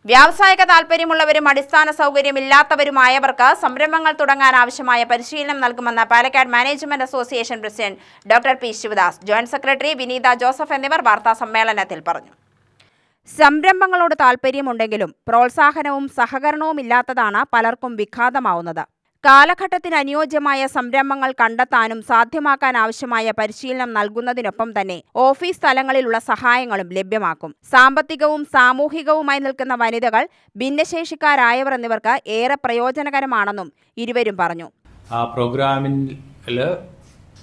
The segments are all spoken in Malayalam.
വ്യാവസായിക താൽപര്യമുള്ളവരും അടിസ്ഥാന സൗകര്യമില്ലാത്തവരുമായവർക്ക് സംരംഭങ്ങൾ തുടങ്ങാൻ ആവശ്യമായ പരിശീലനം നൽകുമെന്ന് Palakkad management association president doctor P Sivadas, joint secretary Vineetha Joseph എന്നിവർ വാർത്താസമ്മേളനത്തിൽ പറഞ്ഞു. സംരംഭങ്ങളോട് താൽപര്യമുണ്ടെങ്കിലും പ്രോത്സാഹനവും സഹകരണവും ഇല്ലാത്തതാണ് പലർക്കും വിഘാതമാവുന്നത്. കാലഘട്ടത്തിന് അനുയോജ്യമായ സംരംഭങ്ങൾ കണ്ടെത്താനും സാധ്യമാക്കാൻ ആവശ്യമായ പരിശീലനം നൽകുന്നതിനൊപ്പം തന്നെ ഓഫീസ് തലങ്ങളിലുള്ള സഹായങ്ങളും ലഭ്യമാക്കും. സാമ്പത്തികവും സാമൂഹികവുമായി നിൽക്കുന്ന വനിതകൾ, ഭിന്നശേഷിക്കാരായവർ എന്നിവർക്ക് ഏറെ പ്രയോജനകരമാണെന്നും ഇരുവരും പറഞ്ഞു. ആ പ്രോഗ്രാമിൽ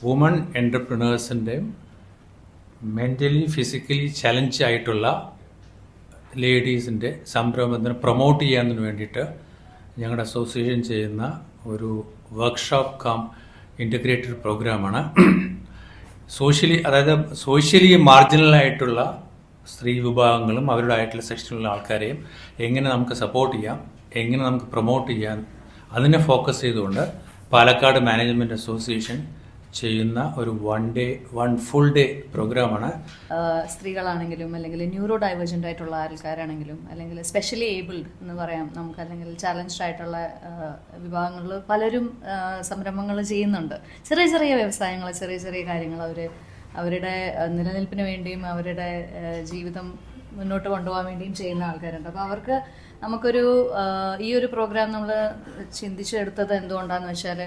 വുമൺ എന്റർപ്രണേഴ്സിൻ്റെ മെൻ്റലി ഫിസിക്കലി ചലഞ്ച് ആയിട്ടുള്ള ലേഡീസിൻ്റെ സംരംഭത്തിന് പ്രൊമോട്ട് ചെയ്യാൻ വേണ്ടിയിട്ട് ഞങ്ങളുടെ അസോസിയേഷൻ ചെയ്യുന്ന ഒരു വർക്ക്ഷോപ്പ് കം ഇൻ്റഗ്രേറ്റഡ് പ്രോഗ്രാമാണ്. സോഷ്യലി മാർജിനലായിട്ടുള്ള സ്ത്രീ വിഭാഗങ്ങളും അവരുടെ ആയിട്ടുള്ള സെക്ഷനിലുള്ള ആൾക്കാരെയും എങ്ങനെ നമുക്ക് സപ്പോർട്ട് ചെയ്യാം, എങ്ങനെ നമുക്ക് പ്രൊമോട്ട് ചെയ്യാം, അതിനെ ഫോക്കസ് ചെയ്തുകൊണ്ട് പാലക്കാട് മാനേജ്മെൻറ്റ് അസോസിയേഷൻ ചെയ്യുന്ന ഒരു വൺ ഫുൾ ഡേ പ്രോഗ്രാമാണ്. സ്ത്രീകളാണെങ്കിലും അല്ലെങ്കിൽ ന്യൂറോ ഡൈവേർജൻ്റ് ആയിട്ടുള്ള ആൾക്കാരാണെങ്കിലും അല്ലെങ്കിൽ സ്പെഷ്യലി ഏബിൾഡ് എന്ന് പറയാം നമുക്ക്, അല്ലെങ്കിൽ ചാലഞ്ച്ഡ് ആയിട്ടുള്ള വിഭാഗങ്ങളിൽ പലരും സംരംഭങ്ങൾ ചെയ്യുന്നുണ്ട്. ചെറിയ ചെറിയ വ്യവസായങ്ങൾ, ചെറിയ ചെറിയ കാര്യങ്ങൾ അവരുടെ നിലനിൽപ്പിന് വേണ്ടിയും അവരുടെ ജീവിതം മുന്നോട്ട് കൊണ്ടുപോകാൻ വേണ്ടിയും ചെയ്യുന്ന ആൾക്കാരുണ്ട്. അപ്പോൾ അവർക്ക് നമുക്കൊരു ഈ ഒരു പ്രോഗ്രാം നമ്മൾ ചിന്തിച്ചെടുത്തത് എന്തുകൊണ്ടാണെന്ന് വെച്ചാൽ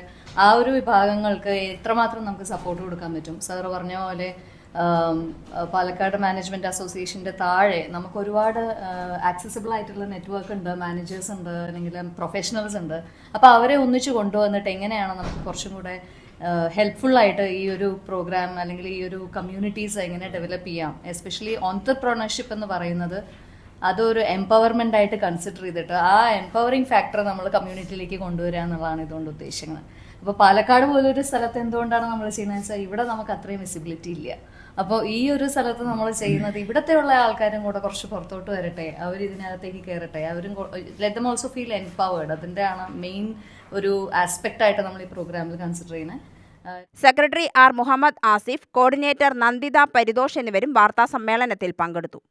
ആ ഒരു വിഭാഗങ്ങൾക്ക് എത്രമാത്രം നമുക്ക് സപ്പോർട്ട് കൊടുക്കാൻ പറ്റും. സാറ് പറഞ്ഞ പോലെ പാലക്കാട് മാനേജ്മെൻറ്റ് അസോസിയേഷൻ്റെ താഴെ നമുക്ക് ഒരുപാട് ആക്സസിബിൾ ആയിട്ടുള്ള നെറ്റ്വർക്ക് ഉണ്ട്, മാനേജേഴ്സ് ഉണ്ട്, അല്ലെങ്കിൽ പ്രൊഫഷണൽസ് ഉണ്ട്. അപ്പോൾ അവരെ ഒന്നിച്ച് കൊണ്ടുവന്നിട്ട് എങ്ങനെയാണ് നമുക്ക് കുറച്ചും കൂടെ ഹെൽപ്ഫുള്ളായിട്ട് ഈ ഒരു പ്രോഗ്രാം അല്ലെങ്കിൽ ഈ ഒരു കമ്മ്യൂണിറ്റീസ് എങ്ങനെ ഡെവലപ്പ് ചെയ്യാം. എസ്പെഷ്യലി ഓൺട്രപ്രണർഷിപ്പ് എന്ന് പറയുന്നത് അതൊരു എംപവർമെൻ്റ് ആയിട്ട് കൺസിഡർ ചെയ്തിട്ട് ആ എംപവറിങ് ഫാക്ടർ നമ്മൾ കമ്മ്യൂണിറ്റിയിലേക്ക് കൊണ്ടുവരിക എന്നുള്ളതാണ് ഇതുകൊണ്ട് ഉദ്ദേശിക്കുന്നത്. അപ്പോൾ പാലക്കാട് പോലൊരു സ്ഥലത്ത് എന്തുകൊണ്ടാണ് നമ്മൾ ചെയ്യുന്നത് വെച്ചാൽ ഇവിടെ നമുക്ക് അത്രയും വിസിബിലിറ്റി ഇല്ല. അപ്പോൾ ഈ ഒരു സ്ഥലത്ത് നമ്മൾ ചെയ്യുന്നത് ഇവിടത്തെ ഉള്ള ആൾക്കാരും കൂടെ കുറച്ച് പുറത്തോട്ട് വരട്ടെ, അവർ ഇതിനകത്തേക്ക് കയറട്ടെ, അവരും let them also feel empowered. അതിൻ്റെയാണ് മെയിൻ ഒരു ആസ്പെക്റ്റ് ആയിട്ട് നമ്മൾ ഈ പ്രോഗ്രാമിൽ കൺസിഡർ ചെയ്യുന്നത്. Secretary R Muhammad Asif, coordinator Nanditha Paritosh എന്നിവരും വാർത്താ സമ്മേളനത്തിൽ പങ്കെടുത്തു.